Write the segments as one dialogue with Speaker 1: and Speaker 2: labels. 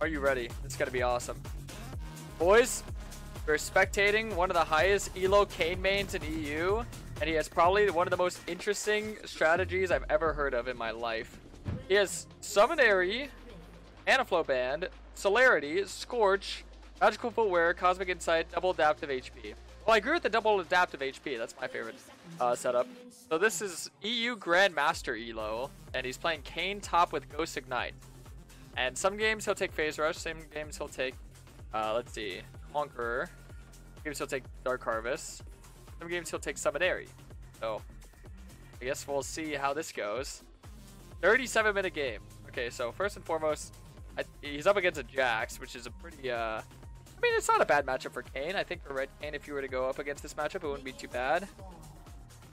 Speaker 1: Are you ready? It's gonna be awesome. Boys, we're spectating one of the highest elo Kayn mains in EU, and he has probably one of the most interesting strategies I've ever heard of in my life. He has Summonary, Anaflow Band, Celerity, Scorch, Magical Footwear, Cosmic Insight, Double Adaptive HP. Well, I agree with the Double Adaptive HP. That's my favorite setup. So this is EU Grandmaster elo, and he's playing Kayn top with Ghost Ignite. And some games he'll take Phase Rush, some games he'll take, let's see, Conqueror. Some games he'll take Dark Harvest. Some games he'll take Summonary. So, I guess we'll see how this goes. 37-minute game. Okay, so first and foremost, he's up against a Jax, which is a pretty, I mean, it's not a bad matchup for Kayn. I think for Red Kayn, if you were to go up against this matchup, it wouldn't be too bad.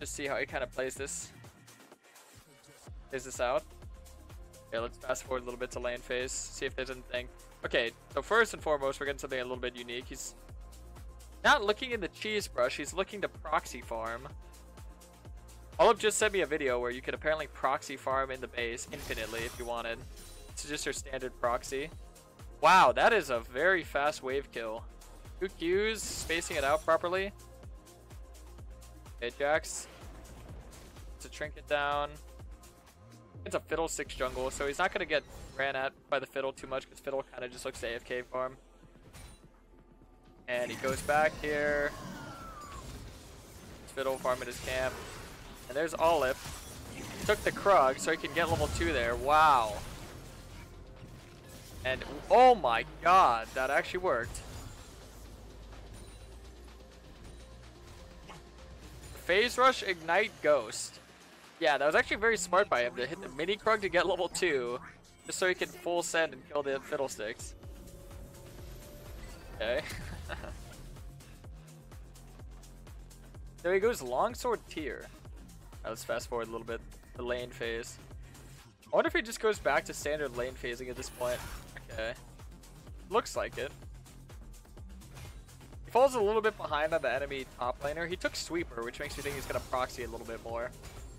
Speaker 1: Just see how he kind of plays this out. Okay, let's fast forward a little bit to lane phase, see if there's anything. Okay, so first and foremost, we're getting something a little bit unique. He's not looking in the cheese brush, he's looking to proxy farm. Olive just sent me a video where you could apparently proxy farm in the base infinitely if you wanted. It's just your standard proxy. Wow, that is a very fast wave kill. 2 Qs, spacing it out properly. Okay, Jax. It's a trinket down. It's a Fiddlesticks jungle, so he's not going to get ran at by the Fiddle too much because Fiddle kind of just looks to AFK farm. And he goes back here. Fiddle farming his camp. And there's Olive. Took the Krug so he can get level 2 there. Wow. And oh my god, that actually worked. Phase Rush, Ignite, Ghost. Yeah, that was actually very smart by him to hit the mini Krug to get level 2, just so he can full send and kill the Fiddlesticks. Okay. So he goes Longsword tier. Right, let's fast forward a little bit. The lane phase. I wonder if he just goes back to standard lane phasing at this point. Okay. Looks like it. He falls a little bit behind on the enemy top laner. He took Sweeper, which makes me think he's going to proxy a little bit more.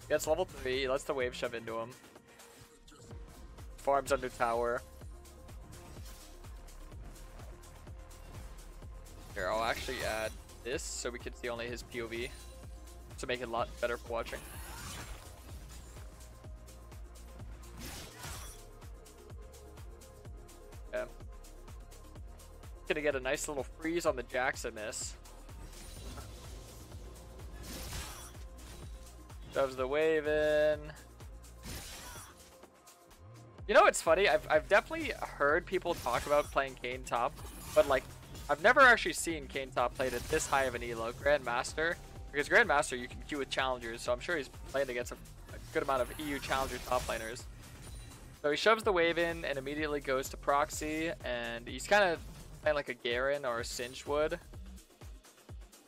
Speaker 1: Gets level 3, he lets the wave shove into him. Farms under tower. Here, I'll actually add this so we can see only his POV to make it a lot better for watching. Okay. Gonna get a nice little freeze on the Jax in this. Shoves the wave in. You know what's funny? I've definitely heard people talk about playing Kayn top, but like I've never actually seen Kayn top played at this high of an elo. Grandmaster, because Grandmaster you can queue with challengers, so I'm sure he's playing against a good amount of EU challenger top laners. So he shoves the wave in and immediately goes to proxy, and he's kind of playing like a Garen or a Singed would.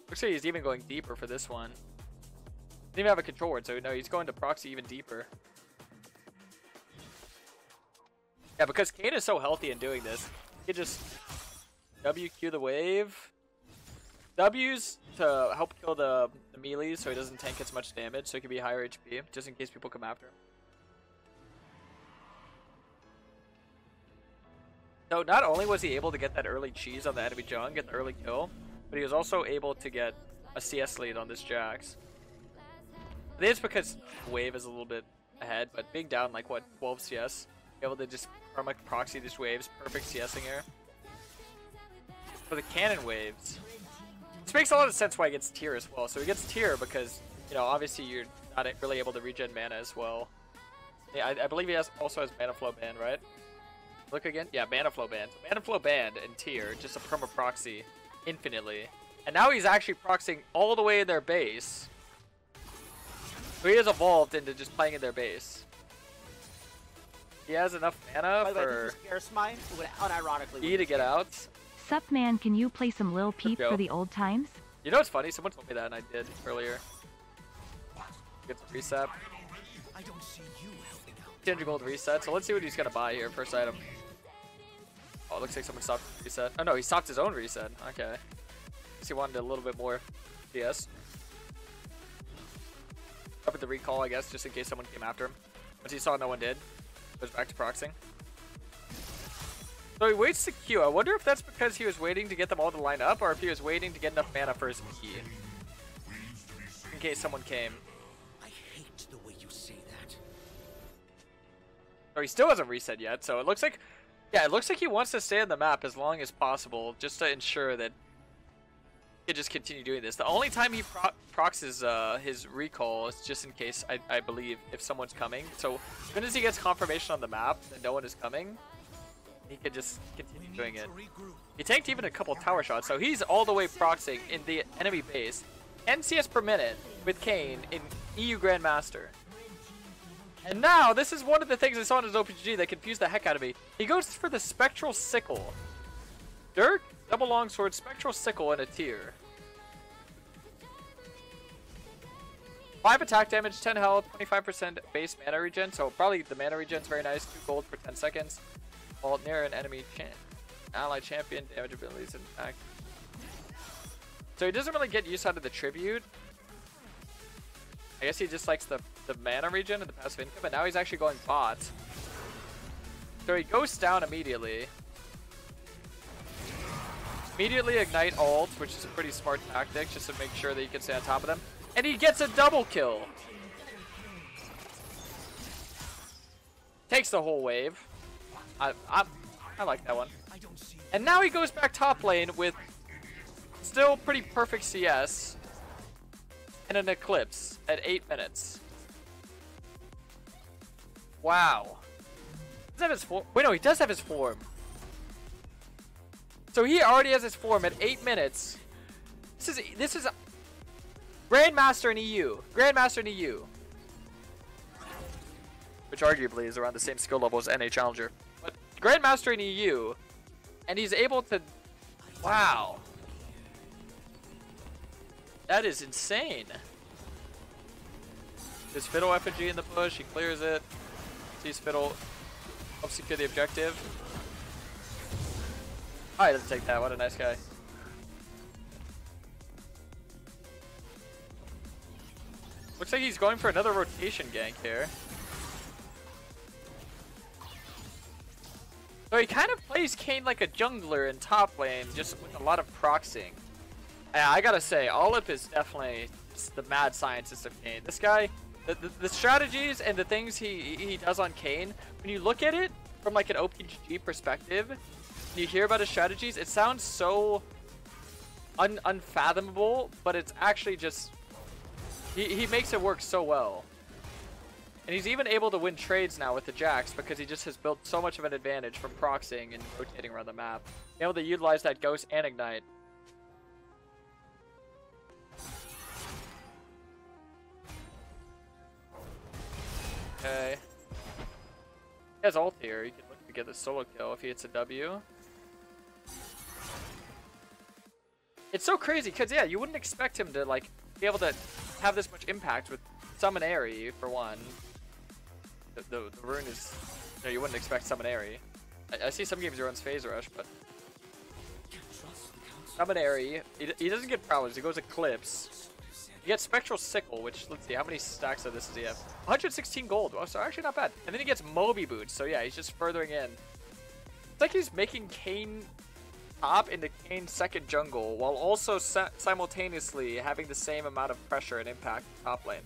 Speaker 1: Looks like he's even going deeper for this one. Didn't even have a control ward, so no, he's going to proxy even deeper. Yeah, because Kayn is so healthy in doing this, he just WQ the wave. W's to help kill the melees so he doesn't tank as much damage, so he can be higher HP, just in case people come after him. So not only was he able to get that early cheese on the enemy Jung, get the early kill, but he was also able to get a CS lead on this Jax. I think it's because wave is a little bit ahead, but being down like what, 12 CS, be able to just karma proxy these waves, perfect CSing here. For the cannon waves, this makes a lot of sense why he gets tier as well. So he gets tier because, you know, obviously you're not really able to regen mana as well. Yeah, I believe he also has mana flow band, right? Look again, yeah, mana flow band. So mana flow band and tier, just a perma proxy infinitely, and now he's actually proxying all the way in their base. So he has evolved into just playing in their base. He has enough mana for E to get out.
Speaker 2: Sup man, can you play some Lil Peep for the old times?
Speaker 1: You know what's funny? Someone told me that and I did earlier. Get the reset. 200 gold reset, so let's see what he's gonna buy here. First item. Oh, it looks like someone stopped the reset. Oh no, he stopped his own reset. Okay. Guess he wanted a little bit more PS. Up at the recall, I guess, just in case someone came after him. Once he saw no one did, goes back to proxying. So he waits to Q. I wonder if that's because he was waiting to get them all to line up, or if he was waiting to get enough mana for his E. In case someone came.
Speaker 3: I hate the way you say that.
Speaker 1: Or he still hasn't reset yet, so it looks like... Yeah, it looks like he wants to stay on the map as long as possible, just to ensure that he can just continue doing this. The only time he procs his recall is just in case, I believe, if someone's coming. So as soon as he gets confirmation on the map that no one is coming, he can just continue doing it. He tanked even a couple tower shots, so he's all the way proxing in the enemy base. 10 CS per minute with Kayn in EU Grandmaster. And now, this is one of the things I saw in his OPG that confused the heck out of me. He goes for the Spectral Sickle. Dirk, double longsword, Spectral Sickle, and a tier. 5 attack damage, 10 health, 25% base mana regen. So probably the mana regen's very nice. 2 gold for 10 seconds. While near an enemy ally champion, damage abilities and attack. So he doesn't really get use out of the tribute. I guess he just likes the mana regen and the passive income, but now he's actually going bot. So he goes down immediately. Immediately ignite ult, which is a pretty smart tactic, just to make sure that he can stay on top of them. And he gets a double kill. Takes the whole wave. I like that one. And now he goes back top lane with still pretty perfect CS and an Eclipse at 8 minutes. Wow. Does have his form? Wait, no, he does have his form. So he already has his form at 8 minutes. This is Grandmaster in EU. Grandmaster in EU. Which arguably is around the same skill level as NA Challenger. But Grandmaster in EU. And he's able to... Wow. That is insane. There's Fiddle effigy in the bush. He clears it. Sees Fiddle. Helps secure the objective. Oh, he doesn't take that. What a nice guy. Looks like he's going for another rotation gank here. So he kind of plays Kayn like a jungler in top lane, just with a lot of proxing. And I gotta say, Olip is definitely the mad scientist of Kayn. This guy, the strategies and the things he does on Kayn, when you look at it from like an OPG perspective, you hear about his strategies, it sounds so unfathomable, but it's actually just, he makes it work so well. And he's even able to win trades now with the Jax because he just has built so much of an advantage from proxying and rotating around the map. Being able to utilize that Ghost and Ignite. Okay. He has ult here. He can look to get the solo kill if he hits a W. It's so crazy because, yeah, you wouldn't expect him to, like, be able to have this much impact with Summon Aerie, for one. The rune is... No, you wouldn't expect Summon Aerie. I see some games he runs Phase Rush, but... Summon Aerie, he doesn't get Prowlers, he goes Eclipse. He gets Spectral Sickle, which, let's see, how many stacks of this does he have? 116 gold, oh, so actually not bad. And then he gets Moby Boots, so yeah, he's just furthering in. It's like he's making Kayn top into Kayn's second jungle, while also simultaneously having the same amount of pressure and impact top lane.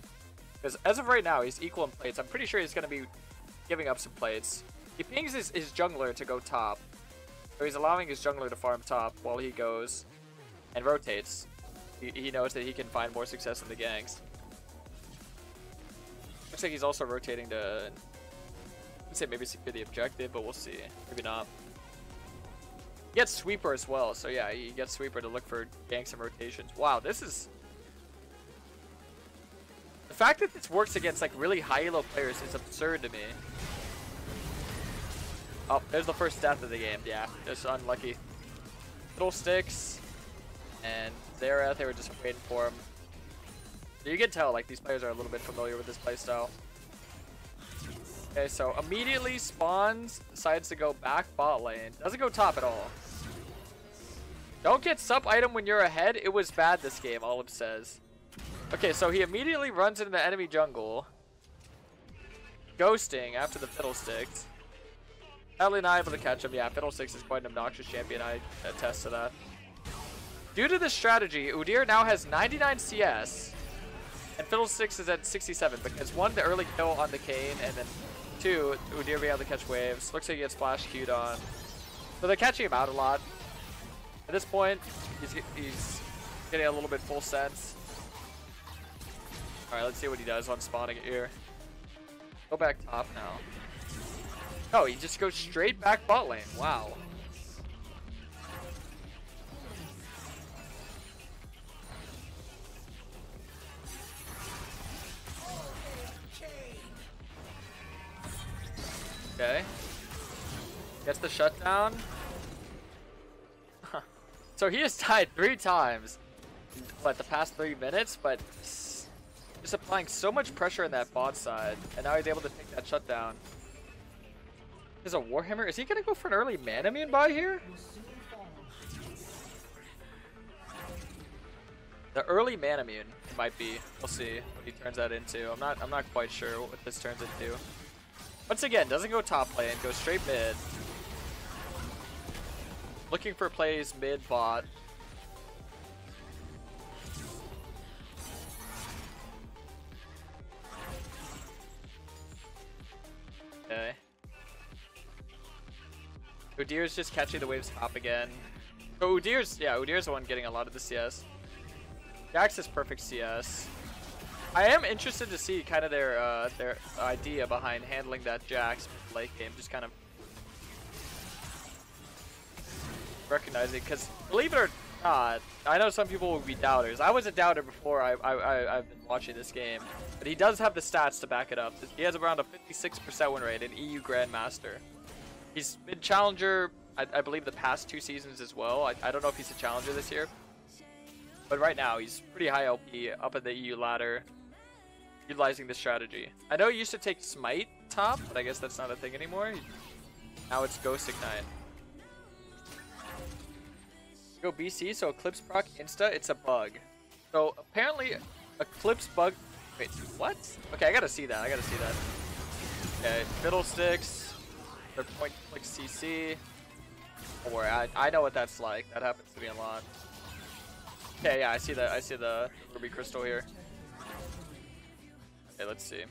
Speaker 1: Because as of right now, he's equal in plates. I'm pretty sure he's going to be giving up some plates. He pings his jungler to go top. So he's allowing his jungler to farm top while he goes and rotates. He knows that he can find more success in the ganks. Looks like he's also rotating to, I'd say maybe secure the objective, but we'll see. Maybe not. He gets Sweeper as well. So yeah, he gets Sweeper to look for ganks and rotations. Wow, this is... The fact that this works against like really high elo players is absurd to me. Oh, there's the first death of the game. Yeah, just unlucky. Fiddlesticks and Xerath, they were just waiting for him. So you can tell like these players are a little bit familiar with this playstyle. Okay, so immediately spawns, decides to go back bot lane. Doesn't go top at all. Don't get sub item when you're ahead. It was bad this game, Olive says. Okay, so he immediately runs into the enemy jungle, ghosting after the Fiddlesticks. Sadly not able to catch him. Yeah, Fiddlesticks is quite an obnoxious champion. I attest to that. Due to this strategy, Udyr now has 99 CS, and Fiddlesticks is at 67 because 1, the early kill on the Kayn, and then 2, Udyr being able to catch waves. Looks like he gets flash queued on. So they're catching him out a lot. At this point, he's getting a little bit full sense. Alright, let's see what he does on spawning here. Go back top now. Oh, he just goes straight back bot lane. Wow. Okay. Gets the shutdown. So he has died 3 times in the past 3 minutes, but just applying so much pressure in that bot side, and now he's able to take that shutdown. There's a Warhammer. Is he gonna go for an early Manamune buy here? The early Manamune might be. We'll see what he turns that into. I'm not quite sure what this turns into. Once again, doesn't go top lane, goes straight mid. Looking for plays mid bot. Okay. Udyr's just catching the waves top again. So Udyr's the one getting a lot of the CS. Jax is perfect CS. I am interested to see kind of their idea behind handling that Jax late game. Just kind of recognizing, because believe it or not, I know some people will be doubters. I was a doubter before I've been watching this game, but he does have the stats to back it up. He has around a 56% win rate in EU Grandmaster. He's been challenger, I believe, the past 2 seasons as well. I don't know if he's a challenger this year, but right now he's pretty high LP up in the EU ladder, utilizing this strategy. I know he used to take Smite top, but I guess that's not a thing anymore. Now it's Ghost Ignite. Go BC, so Eclipse proc insta, it's a bug. So apparently Eclipse bug, wait, what? Okay, I gotta see that, Okay, Fiddlesticks, they're point click CC. Don't worry, I know what that's like, that happens to me a lot. Okay, yeah, I see the Ruby Crystal here. Okay, let's see.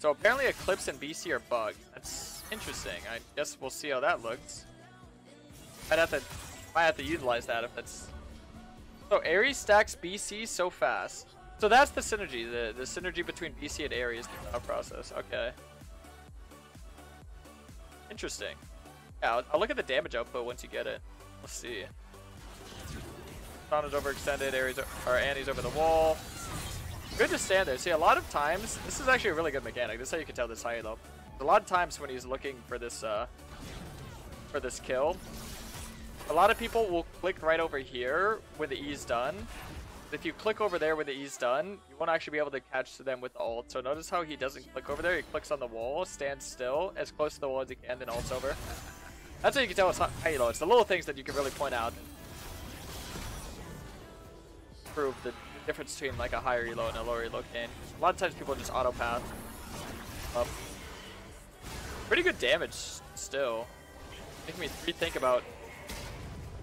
Speaker 1: So apparently Eclipse and BC are bugged. That's interesting. I guess we'll see how that looks. Might have to utilize that if that's... So Ares stacks BC so fast. So that's the synergy, the synergy between BC and Ares, the thought process. Okay. Interesting. Yeah, I'll look at the damage output once you get it. Let's see. Sauna's overextended, Annie's over the wall. Good to stand there. See, a lot of times, this is actually a really good mechanic. This is how you can tell this high though. A lot of times when he's looking for this kill, a lot of people will click right over here when the E's done. If you click over there when the E's done, you won't actually be able to catch them with the ult. So notice how he doesn't click over there. He clicks on the wall, stands still, as close to the wall as he can, then ult's over. That's how you can tell it's high elo. It's the little things that you can really point out. Prove the difference between like a higher elo and a lower elo Kayn. A lot of times people just auto path up. Pretty good damage still. Making me rethink about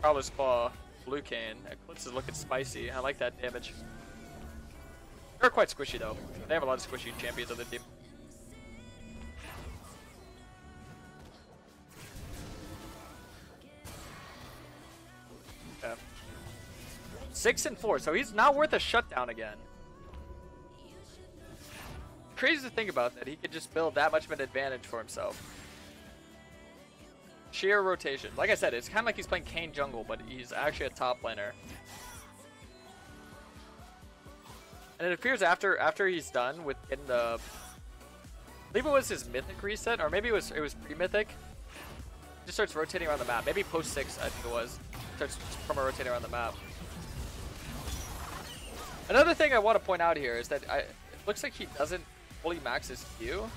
Speaker 1: Prowler's Claw, Blue Kayn. Eclipse is looking spicy. I like that damage. They're quite squishy though. They have a lot of squishy champions on the team. Yeah. 6-4, so he's not worth a shutdown again. Crazy to think about that he could just build that much of an advantage for himself. Sheer rotation. Like I said, it's kind of like he's playing Kayn jungle, but he's actually a top laner. And it appears after he's done with getting the, I believe it was his mythic reset, or maybe it was pre-mythic. Just starts rotating around the map. Maybe post 6, I think it was. Starts rotating around the map. Another thing I want to point out here is that it looks like he doesn't fully max his Q.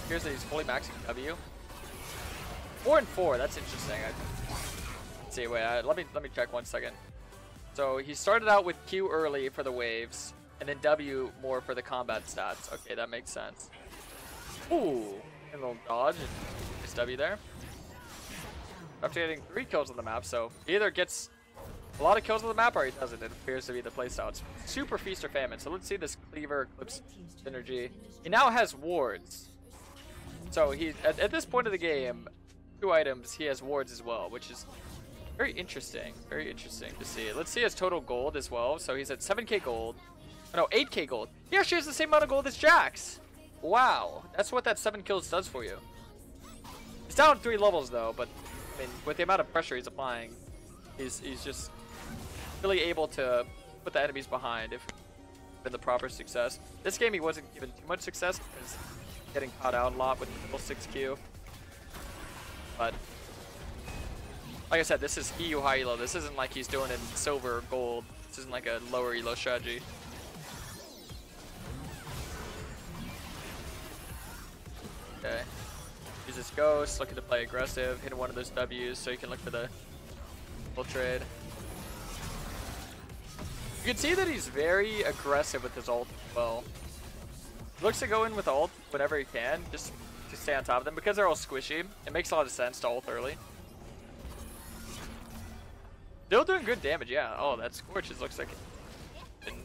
Speaker 1: Here's that he's fully maxing W. 4-4, that's interesting. Let's see, wait, let me check 1 second. So he started out with Q early for the waves, and then W more for the combat stats. Okay, that makes sense. Ooh, And a little dodge and nice W there. After getting 3 kills on the map, so he either gets a lot of kills on the map or he doesn't. It appears to be the playstyle. It's super feast or famine. So let's see this Cleaver Eclipse synergy. He now has wards. So he at this point of the game, 2 items, he has wards as well, which is very interesting. Very interesting to see. Let's see his total gold as well. So he's at 7k gold. No, 8k gold. He actually has the same amount of gold as Jax. Wow. That's what that 7 kills does for you. He's down 3 levels though, but I mean, with the amount of pressure he's applying, he's just really able to put the enemies behind if in the proper success. This game he wasn't given too much success because getting caught out a lot with the 6Q. But like I said, this is EU high elo. This isn't like he's doing it in silver or gold. This isn't like a lower elo strategy. Okay. Use this ghost, looking to play aggressive, hit one of those W's so you can look for the full trade. You can see that he's very aggressive with his ult as well. He looks to go in with ult whenever he can, just to stay on top of them. Because they're all squishy, it makes a lot of sense to ult early. Still doing good damage, yeah. Oh, that Scorches looks like it's been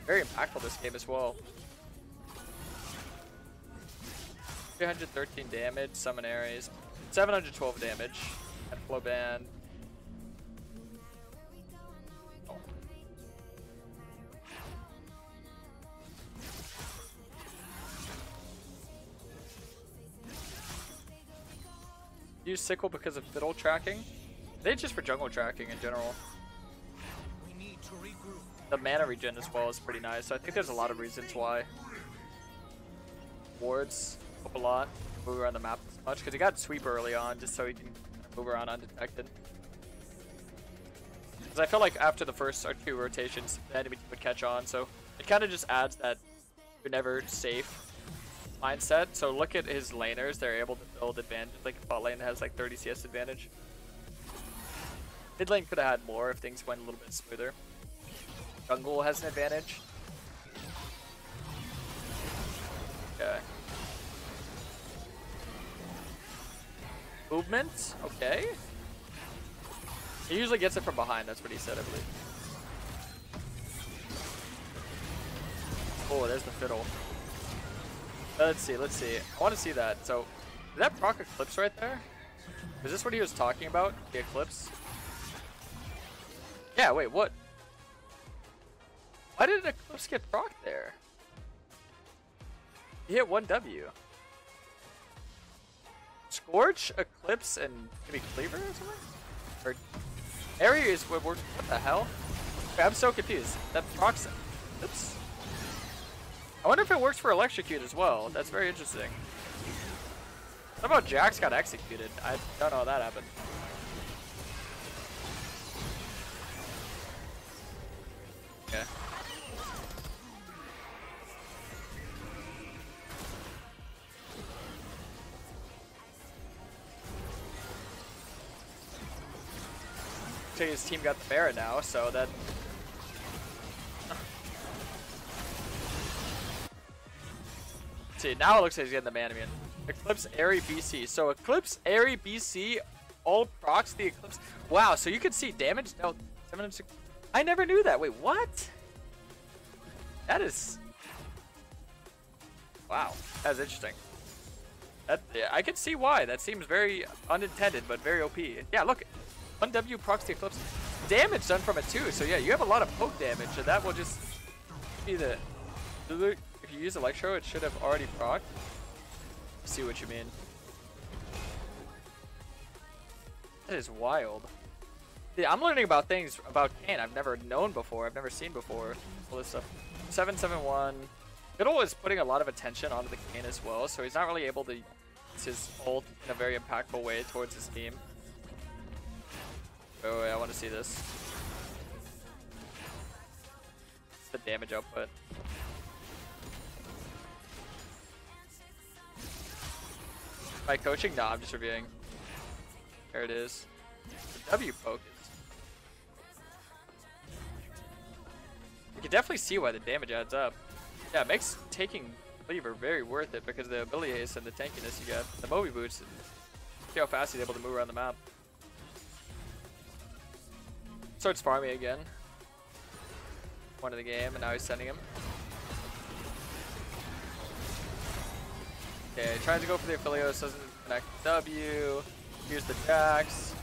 Speaker 1: very impactful this game as well. 313 damage, summon Ares. 712 damage at flow band. Oh. Use Sickle because of fiddle tracking. They just for jungle tracking in general.
Speaker 3: We need to regroup.
Speaker 1: The mana regen as well is pretty nice. So I think there's a lot of reasons why. Wards help a lot. Move around the map as much because he got sweep early on just so he can move around undetected. Because I feel like after the first or 2 rotations, the enemy would catch on. So it kind of just adds that you're never safe mindset. So look at his laners; they're able to build advantage. Like bot lane has like 30 CS advantage. Mid lane could have had more if things went a little bit smoother. Jungle has an advantage. Okay. Movement, okay. He usually gets it from behind, that's what he said, I believe. Oh, there's the fiddle. Let's see. I want to see that. So, did that proc Eclipse right there? Is this what he was talking about? The Eclipse? Yeah, wait, what? Why did Eclipse get proc there? He hit 1 W. Scorch, Eclipse, and maybe Cleaver or something? Or Area is what works. What the hell? Wait, I'm so confused. That procs Eclipse? I wonder if it works for Electrocute as well. That's very interesting. What about Jax got executed? I don't know how that happened. Okay. His team got the Baron now, so that. See, now it looks like he's getting the Mana Immune. Eclipse Airy BC. So Eclipse Airy BC all procs the Eclipse. Wow, so you can see damage. No, 706. I never knew that. Wait, what? That is. Wow, that's interesting. That, yeah, I can see why. That seems very unintended, but very OP. Yeah, look. 1W procs the Eclipse. Damage done from it too, so yeah, you have a lot of poke damage, and that will just be the... If you use Electro, it should have already procced. I see what you mean. That is wild. Yeah, I'm learning about things about Kayn I've never known before, I've never seen before. All this stuff. 771. Fiddle is putting a lot of attention onto the Kayn as well, so he's not really able to use his ult in a very impactful way towards his team. Oh, wait, I want to see this. It's the damage output. Am I coaching? No, I'm just reviewing. There it is. The W poke is. You can definitely see why the damage adds up. Yeah, it makes taking believe are very worth it because of the ability haste and the tankiness you get. The Moby boots, see how fast he's able to move around the map. Starts farming again. One of the game, and now he's sending him. Okay, tries to go for the Aphelios, doesn't connect the W. Here's the Jax.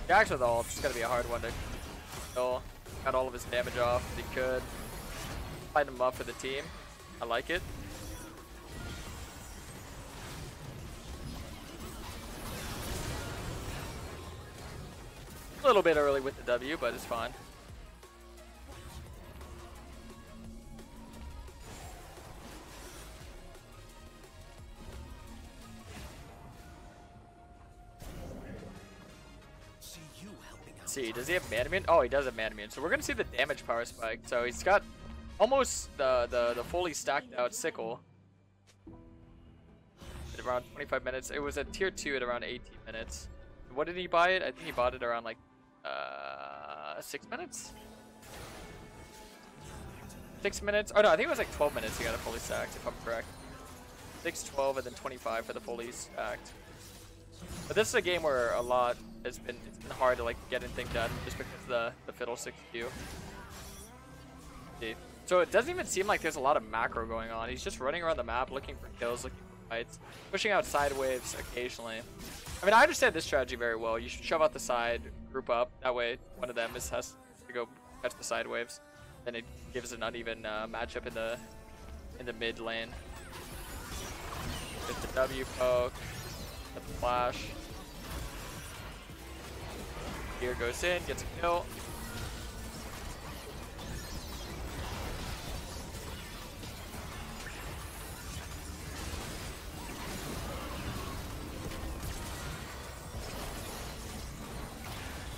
Speaker 1: Jax with ult, it's gonna be a hard one to kill. Got all of his damage off if he could. Light him up for the team. I like it. A little bit early with the W, but it's fine. See, does he have Manamune? Oh, he does have Manamune. So we're gonna see the damage power spike. So he's got almost the fully stacked out sickle at around 25 minutes. It was at tier 2 at around 18 minutes. What did he buy it? I think he bought it around like 6 minutes. 6 minutes. Oh no, I think it was like 12 minutes. He got it fully stacked, if I'm correct. 6, 12, and then 25 for the fully stacked. But this is a game where a lot it's been hard to like get anything done just because of the Fiddlesticks queue. See. So it doesn't even seem like there's a lot of macro going on. He's just running around the map looking for kills, looking for fights, pushing out side waves occasionally. I mean, I understand this strategy very well. You should shove out the side, group up. That way, one of them has to go catch the side waves. Then it gives an uneven matchup in the mid lane. Get the W poke. The flash. Here goes in, gets a kill.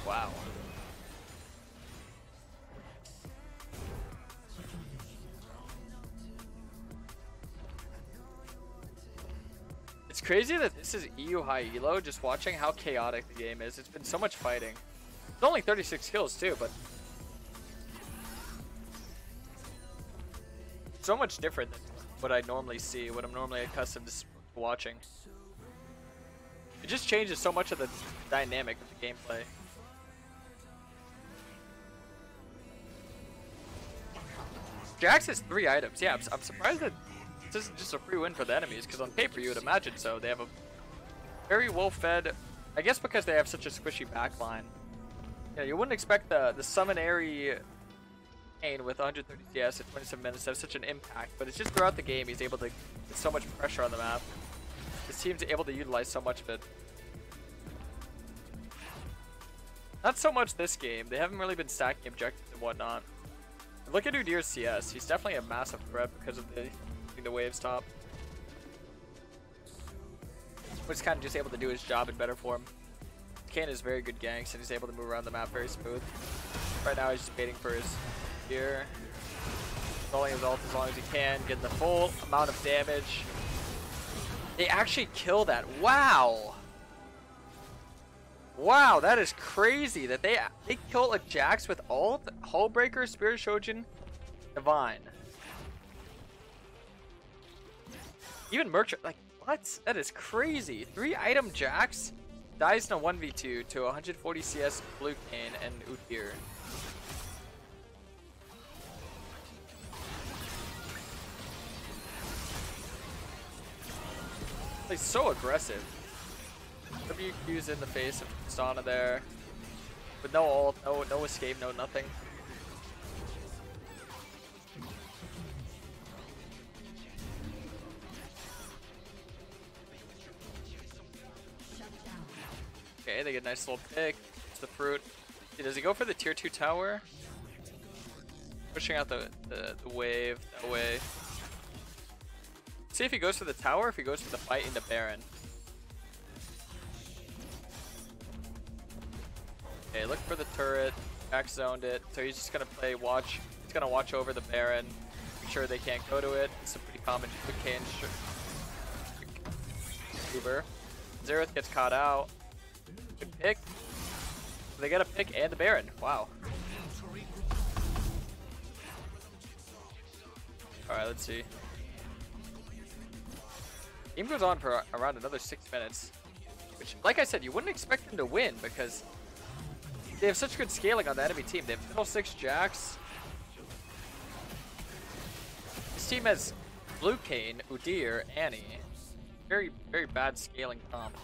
Speaker 1: Wow. It's crazy that this is EU high elo, just watching how chaotic the game is. It's been so much fighting. It's only 36 kills too, but so much different than what I normally see, what I'm normally accustomed to watching. It just changes so much of the dynamic of the gameplay. Jax has 3 items. Yeah, I'm surprised that this isn't just a free win for the enemies, because on paper you would imagine so. They have a very well fed, I guess because they have such a squishy backline. Yeah, you wouldn't expect the Summonary Kane with 130 CS at 27 minutes to have such an impact, but it's just throughout the game he's able to get so much pressure on the map. His team's able to utilize so much of it. Not so much this game. They haven't really been stacking objectives and whatnot. Look at Udyr's CS. He's definitely a massive threat because of the waves top. But he's kind of just able to do his job in better form. Kane is very good ganks and he's able to move around the map very smooth. Right now he's just waiting for his gear. Rolling his ult as long as he can, getting the full amount of damage. They actually kill that. Wow! Wow, that is crazy that they kill a Jax with ult, Hullbreaker, Spirit Shojin, Divine. Even Merchant, like, what? That is crazy. 3 item Jax dies in a 1v2 to 140 CS Blue Kane and Udyr. He's so aggressive. WQ's in the face of Tristana there. With no ult, no escape, no nothing. Okay, they get a nice little pick. It's the fruit. Does he go for the tier 2 tower? Pushing out the wave that way. See if he goes for the tower, if he goes for the fight in the Baron. Okay, look for the turret. Back zoned it, so he's just gonna play watch. He's gonna watch over the Baron, make sure they can't go to it. It's a pretty common Kane Uber. Xerath gets caught out. Good pick. They get a pick and the Baron. Wow. Alright, let's see. Game goes on for around another 6 minutes. Which, like I said, you wouldn't expect them to win because they have such good scaling on the enemy team. They have Fiddle 6 Jax. This team has Blue Kayn, Udyr, Annie. Very, very bad scaling comp.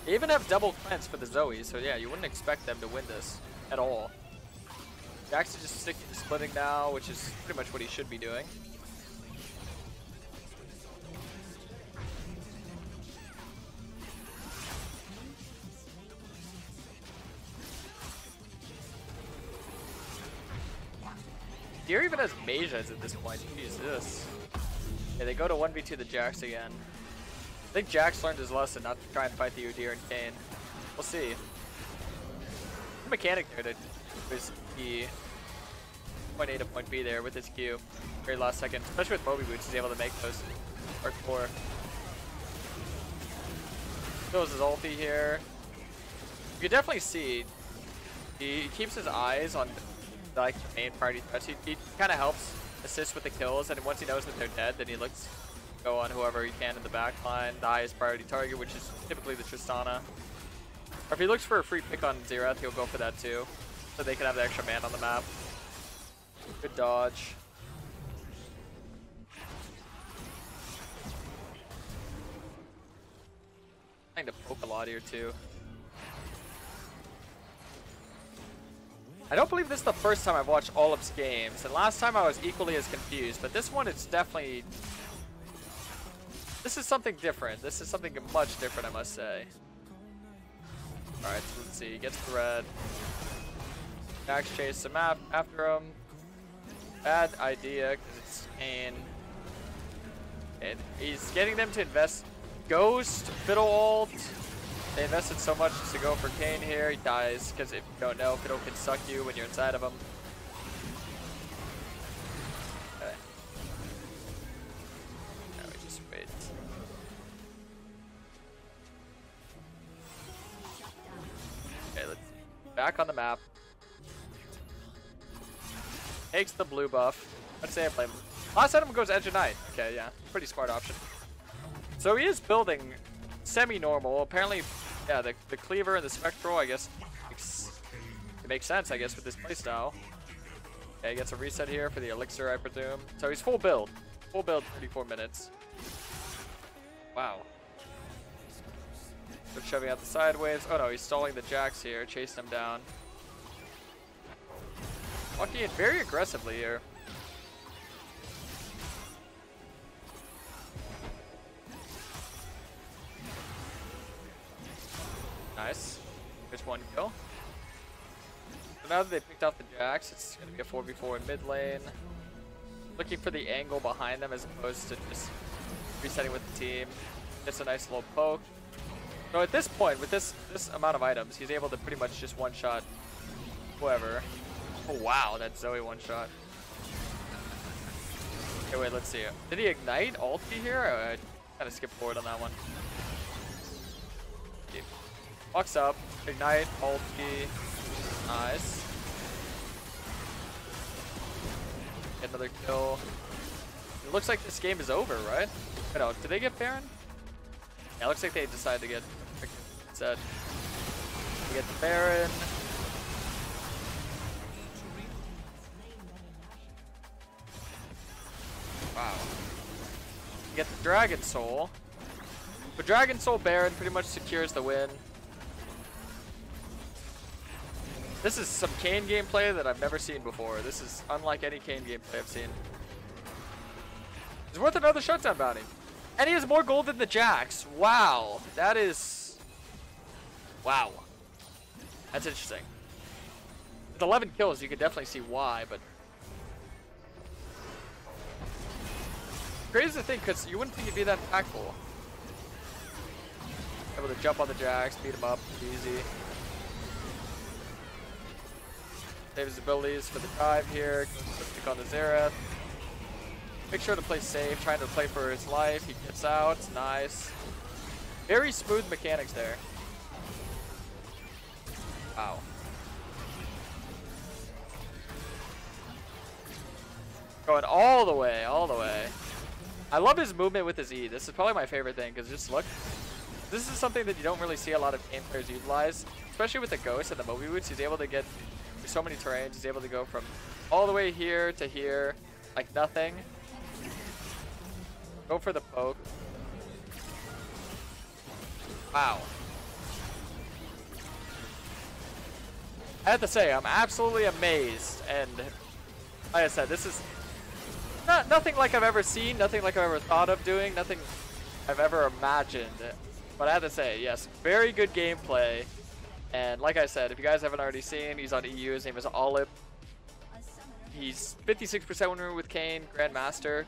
Speaker 1: They even have double cleanse for the Zoe, so yeah, you wouldn't expect them to win this at all. Jax is just splitting now, which is pretty much what he should be doing. Udyr even has Mages at this point. Jesus. Yeah, they go to 1v2 the Jax again. I think Jax learned his lesson not to try and fight the Udyr and Kayn. We'll see. The mechanic there to was key. Point A to point B there with his Q. Very last second. Especially with Moby Boots, he's able to make those hardcore. Goes his ulti here. You can definitely see he keeps his eyes on like the main party threats. He kind of helps assist with the kills, and once he knows that they're dead, then he looks to go on whoever he can in the back line. The highest priority target, which is typically the Tristana. Or if he looks for a free pick on Xerath, he'll go for that too, so they can have the extra man on the map. Good dodge. Trying to poke a lot here too. I don't believe this is the first time I've watched all of games, and last time I was equally as confused, but this one it's definitely... This is something different. This is something much different, I must say. Alright, so let's see. He gets the red. Jax chase him after him. Bad idea, because it's Kayn. And he's getting them to invest Ghost, Fiddle ult. They invested so much just to go for Kayn here. He dies, because if you don't know, Fiddle can suck you when you're inside of him. Okay. Now we just wait. Okay, let's see. Back on the map. Takes the blue buff. Let's say I blame him. Last item goes Edge of Night. Okay, yeah. Pretty smart option. So he is building semi-normal. Apparently, yeah, the Cleaver and the Spectral, I guess, it makes sense, I guess, with this playstyle. Okay, he gets a reset here for the Elixir, I presume. So he's full build. Full build, 34 minutes. Wow. They're shoving out the side waves. Oh no, he's stalling the Jax here, chasing him down. Walking in very aggressively here. Nice. There's one kill. So now that they picked off the Jax, it's going to be a 4v4 in mid lane. Looking for the angle behind them as opposed to just resetting with the team. Gets a nice little poke. So at this point, with this amount of items, he's able to pretty much just one-shot whoever. Oh wow, that Zoe one-shot. Okay, wait, let's see. Did he ignite ulti here? I kind of skipped forward on that one. Walks up, ignite, ulti, nice. Get another kill. It looks like this game is over, right? Wait, no, did they get Baron? Yeah, it looks like they decided to get set. We get the Baron. Wow. You get the Dragon Soul. The Dragon Soul Baron pretty much secures the win. This is some Kayn gameplay that I've never seen before. This is unlike any Kayn gameplay I've seen. It's worth another shutdown bounty. And he has more gold than the Jax. Wow. That is... Wow. That's interesting. With 11 kills, you can definitely see why, but... Crazy to think, because you wouldn't think it'd be that impactful. Able to jump on the Jax, beat him up, easy. Save his abilities for the dive here. Pick on the Xerath. Make sure to play safe, trying to play for his life. He gets out, nice. Very smooth mechanics there. Wow. Going all the way, all the way. I love his movement with his E. This is probably my favorite thing, because just look. This is something that you don't really see a lot of game players utilize, especially with the Ghost and the Moby Boots. He's able to get so many terrains. He's able to go from all the way here to here, like nothing. Go for the poke. Wow. I have to say, I'm absolutely amazed, and like I said, this is nothing like I've ever seen, nothing like I've ever thought of doing, nothing I've ever imagined. But I have to say, yes, very good gameplay. And like I said, if you guys haven't already seen, he's on EU. His name is Olip. He's 56% win rate with Kayn, Grandmaster.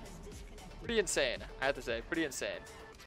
Speaker 1: Pretty insane, I have to say, pretty insane.